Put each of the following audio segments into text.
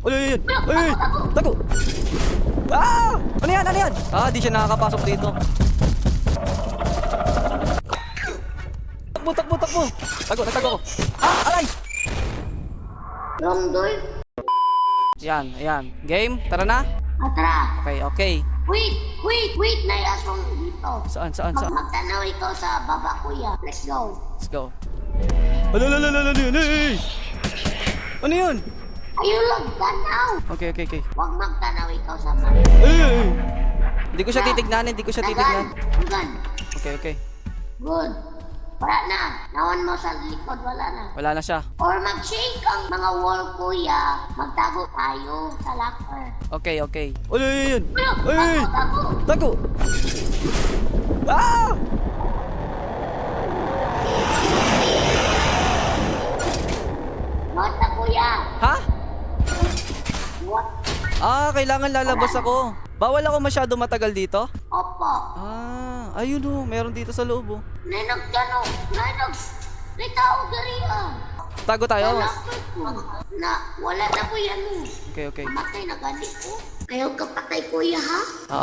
Ay, ay, ay, ay, tago. Ah! Ano yan? Ano yan? Ah, di siya nakakapasok dito. Takbo, takbo, takbo. Tago, natago ko. Ah, aray! Wrong door. Yan, ayan. Game, tara na. Tara. Okay, okay. Wait. Naiasong dito. Saan? Magtanaw ikaw sa baba, kuya. Let's go. Let's go. Ano yun? Hey! Ano yun? Ayun lang, tanaw. Okay. Huwag magtanaw ikaw sa mali. Ay! Hindi ko siya titignan. Nagan. Okay. Good. Wala na. Nawan mo sa likod, wala na. Wala na siya. Or mag-shake ang mga wall, kuya. Magtago tayo sa locker. Okay. Ano yun? Ano? Ay! Tago. Tago! Ah! What na, kuya? Ha? What? Ah, kailangan lalabas ako. Bawal ako masyado matagal dito? Opo. Ah, ayun o. Meron dito sa loob o. Nainag gano. Litaw dari ah. Tago tayo. Wala na kuya no. Okay. Matay na gani ko. Ayaw ka patay kuya ha?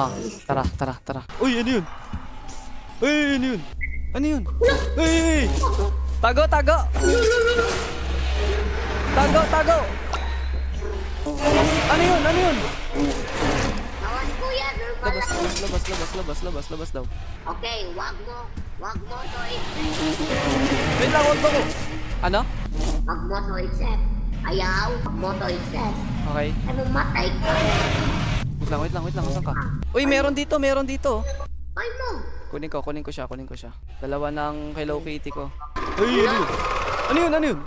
Oo. Tara. Uy, ano yun? Uy, ano yun? Ano yun? Uy! Tago! Tago! Ano yun? Nawan kuya, normal lang. Labas daw. Okay, wag mo to Wait lang, hold ko. Ano? Wag mo to accept. Ayaw, wag mo to accept. Okay. Ay mo matay ka. Wait lang. Saan ka? Uy, meron dito. Ay mo. Kunin ko siya. Dalawa ng Hello Kitty ko. Uy, ano yun?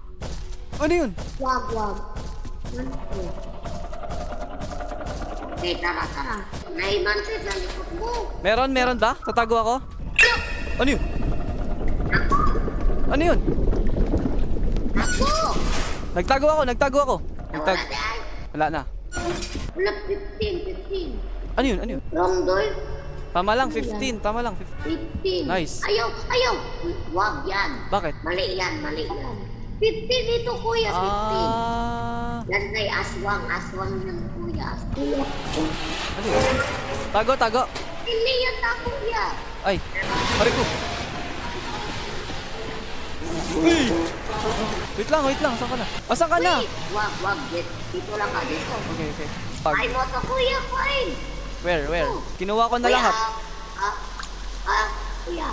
Wag. Okay, tara. Naiban siya sa likod mo. Meron ba? Tatago ako? Ano yun? Ako! Nagtago ako. Nawala dahil. Wala na. Wala 15. Ano yun? Wrong door. Tama lang, 15. 15. Nice. Ayaw. Wag yan. Bakit? Mali yan. 15 ito kuya, 15. Ah, Yan kay aswang yan kuya. ano yun? Tago. Hindi yan na kuya. Ay, pare ko. Uy! Wait lang. Saan ka na? Saan ka na? Wag. Dito lang ka, dito. Okay. Ay mo to kuya, fine. Where? Kinuha ko na Kuya, lahat. kuya.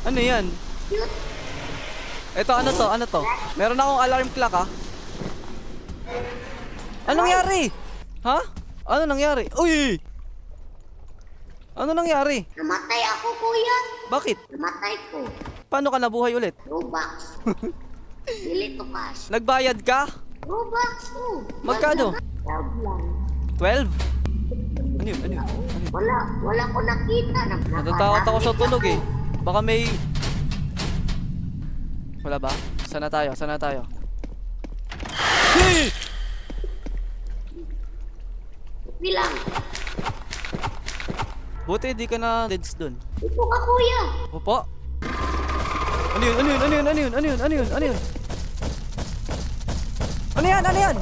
Ano yan? Cute. Ito, ano to? Meron akong alarm clock, ha? Anong nangyari? Ha? Ano nangyari? Uy! Ano nangyari? Namatay ako kuya. Bakit? Namatay ko. Paano ka nabuhay ulit? Robux. Dili to cash. Nagbayad ka? Robux ko. Magkano? 12 lang. 12? Ano yun? Wala ko nakita. Natatakot ako sa tunog eh. Baka may... Wala ba? Sana tayo. Hey! Bilang. Buti di ka na deads dun. Ito ka kuya. Opo? Ano yun? Ano yan?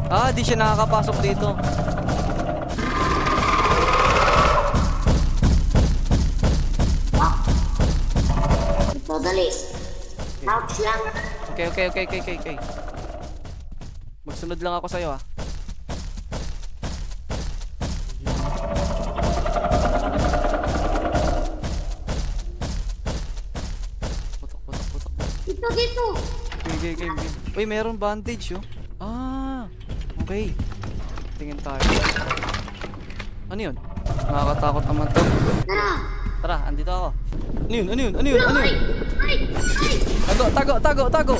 Ah, di siya nakakapasok dito. Ito, dali. Ouch lang. Okay. Magsunod lang ako sa'yo, ah. Putok. Ito dito. Okay. Uy, meron bandage, oh. Ah, okay. Tingin tayo. Ano yun? Nakakatakot naman to. Tara, andito ako. Ano yun? Ay! Tago!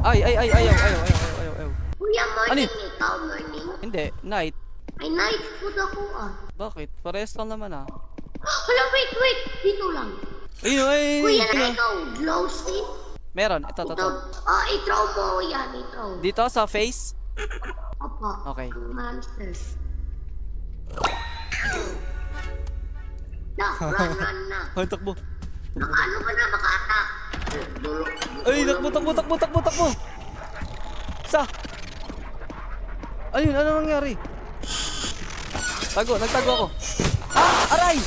Ayaw. Kuya, Ano morning. yun? Ikaw, morning. Hindi, night. Ay, night food ako ah. Bakit? Parehas lang naman, ah. Hala, wait. Dito lang. Ayun. Kuya, na ikaw, glow stick. Meron, ito. I-throw mo yan, i-throw. Dito sa face. Opo. Okay. Ang monsters. Na, run na. Ay, takbo. Ano ka na, maka-attack. Ay, takbo. Isa. Ayun, ano nangyari? Nagtago ako. Ah, aray!